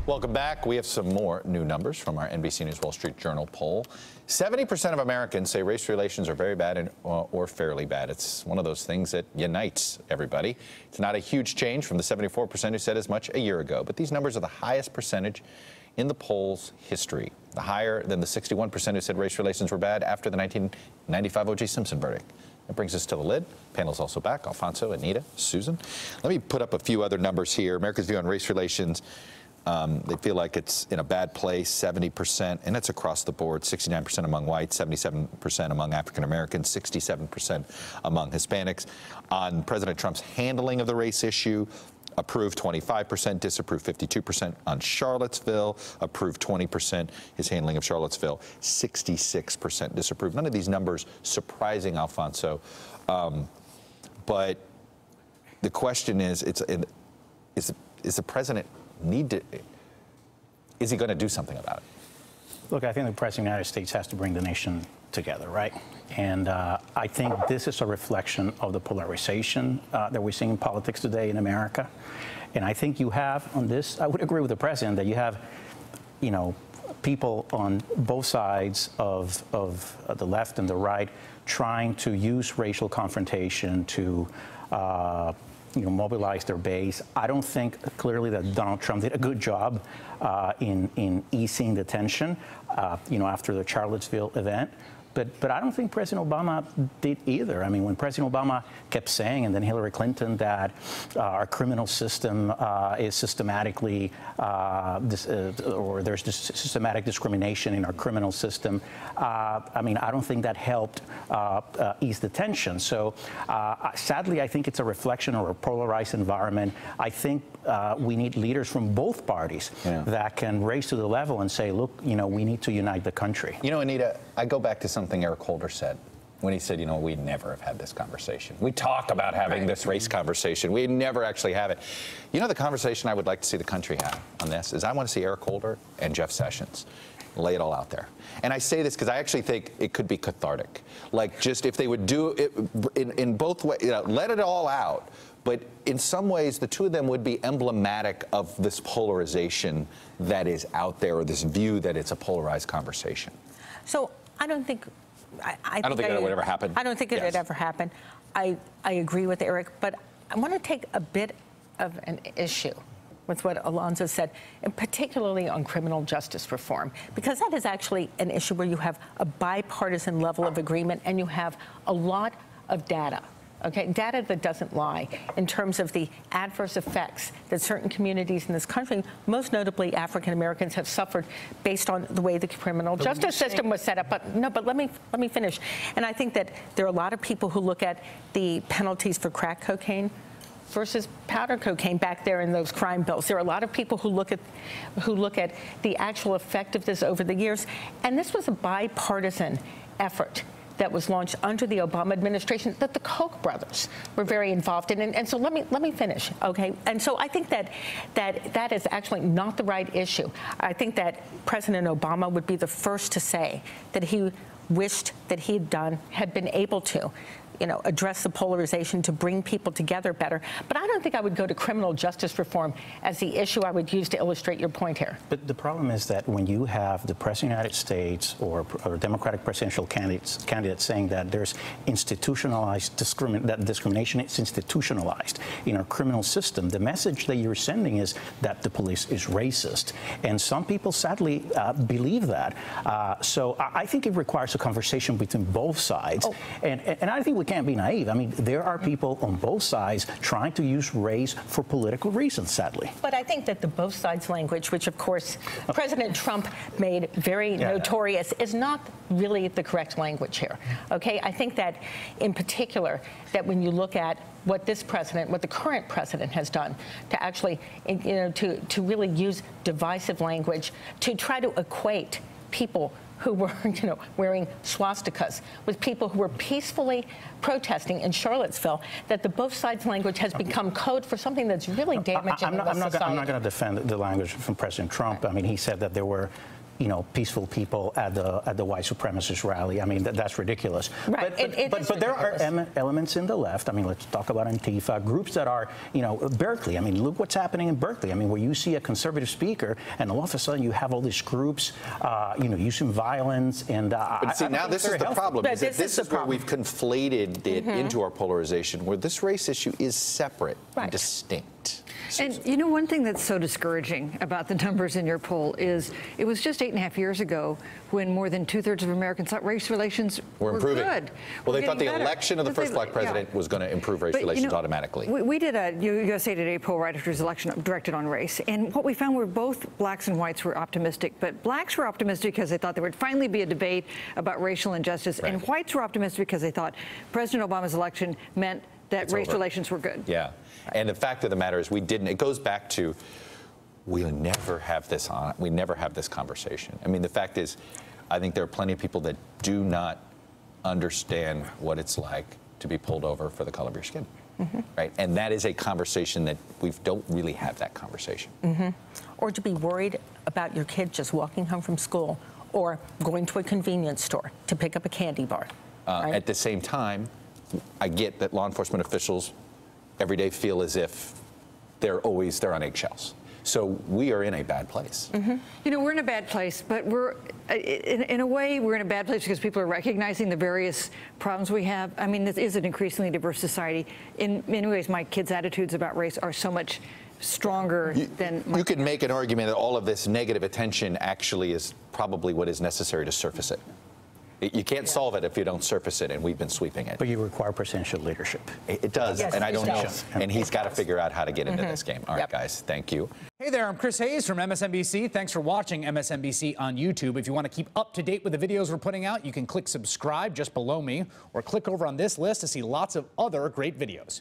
Welcome back. We have some more new numbers from our NBC News Wall Street Journal poll. 70% of Americans say race relations are very bad or fairly bad. It's one of those things that unites everybody. It's not a huge change from the 74% who said as much a year ago, but these numbers are the highest percentage in the poll's history, the higher than the 61% who said race relations were bad after the 1995 O.J. Simpson verdict. That brings us to the lid. Panel's also back. Alfonso, Anita, Susan. Let me put up a few other numbers here. America's view on race relations. They feel like it's in a bad place, 70%, and that's across the board, 69% among whites, 77% among African Americans, 67% among Hispanics. On President Trump's handling of the race issue, approved 25%, disapproved 52%. On Charlottesville, approved 20%. His handling of Charlottesville, 66% disapproved. None of these numbers surprising, Alfonso, but the question is the president is he going to do something about it? Look, I think the President of the United States has to bring the nation together, right? And I think this is a reflection of the polarization that we're seeing in politics today in America. And I think you have on this, I would agree with the president that you have, you know, people on both sides of the left and the right trying to use racial confrontation to mobilize their base. I don't think clearly that Donald Trump did a good job in easing the tension, after the Charlottesville event. But I don't think President Obama did either. I mean, when President Obama kept saying, and then Hillary Clinton, that our criminal system is systematically, or there's systematic discrimination in our criminal system, I mean, I don't think that helped ease the tension. So sadly, I think it's a reflection of a polarized environment. I think we need leaders from both parties that can raise to the level and say, look, we need to unite the country. Anita, I go back to something Eric Holder said when he said, we'd never have had this conversation. We talk about having this race conversation. We never actually have it. The conversation I would like to see the country have on this is I want to see Eric Holder and Jeff Sessions lay it all out there. And I say this because I actually think it could be cathartic. Like, just if they would do it in both ways, let it all out. But in some ways, the two of them would be emblematic of this polarization that is out there, or this view that it's a polarized conversation. So I don't think... I don't think that would ever happen. I don't think it would ever happen. I agree with Eric, but I want to take a bit of an issue with what Alonzo said, and particularly on criminal justice reform, because that is actually an issue where you have a bipartisan level of agreement and you have a lot of data. Okay, data that doesn't lie in terms of the adverse effects that certain communities in this country, most notably African Americans, have suffered based on the way the criminal justice system was set up. But let me finish. And I think that there are a lot of people who look at the penalties for crack cocaine versus powder cocaine back there in those crime bills. There are a lot of people who look at the actual effect of this over the years, and this was a bipartisan effort that was launched under the Obama administration that the Koch brothers were very involved in. And so let me finish, okay? And so I think that is actually not the right issue. I think that President Obama would be the first to say that he wished that he had been able to address the polarization to bring people together better. But I don't think I would go to criminal justice reform as the issue I would use to illustrate your point here. But the problem is that when you have the President of the United States or Democratic presidential candidates saying that there's institutionalized that discrimination is institutionalized in our criminal system, the message that you're sending is that the police is racist. And some people sadly believe that. So I think it requires a conversation between both sides. Oh. And I think we can't be naive. I mean, there are people on both sides trying to use race for political reasons, sadly. But I think that the both sides language, which of course President Trump made very notorious, is not really the correct language here. Okay, I think that in particular, that when you look at what this president, what the current president has done to actually, to really use divisive language to try to equate people who were, wearing swastikas with people who were peacefully protesting in Charlottesville, that the both sides language has become code for something that's really damaging in the society. I'm not going to defend the language from President Trump. I mean, he said that there were peaceful people at the white supremacist rally. I mean, that's ridiculous. Right. But there are elements in the left. I mean, let's talk about Antifa, groups that are, Berkeley. I mean, look what's happening in Berkeley. I mean, where you see a conservative speaker, and all of a sudden you have all these groups, using violence. And but see, now this is the problem. Is that this is where we've conflated it into our polarization, where this race issue is separate and distinct. And one thing that's so discouraging about the numbers in your poll is it was just 8.5 years ago when more than 2/3 of Americans thought race relations were improving. Good. Well, they thought the election of the first black president was going to improve race relations automatically. We did a USA Today poll right after his election directed on race, and what we found were both blacks and whites were optimistic, but blacks were optimistic because they thought there would finally be a debate about racial injustice, and whites were optimistic because they thought President Obama's election meant that race relations were good. Yeah. And the fact of the matter is it goes back to we never have this conversation. I mean, the fact is, I think there are plenty of people that do not understand what it's like to be pulled over for the color of your skin. Right? And that is a conversation that we don't really have that conversation. Or to be worried about your kid just walking home from school or going to a convenience store to pick up a candy bar. Right? At the same time, I get that law enforcement officials every day feel as if they're on eggshells. So we are in a bad place. We're in a bad place, but we're, in a way, we're in a bad place because people are recognizing the various problems we have. I mean, this is an increasingly diverse society. In many ways, my kids' attitudes about race are so much stronger than my You could make an argument that all of this negative attention actually is probably what is necessary to surface it. You can't solve it if you don't surface it, and we've been sweeping it. But you require presidential leadership. It does, and I don't know. And he's got to figure out how to get into this game. All right, guys, thank you. Hey there, I'm Chris Hayes from MSNBC. Thanks for watching MSNBC on YouTube. If you want to keep up to date with the videos we're putting out, you can click subscribe just below me, or click over on this list to see lots of other great videos.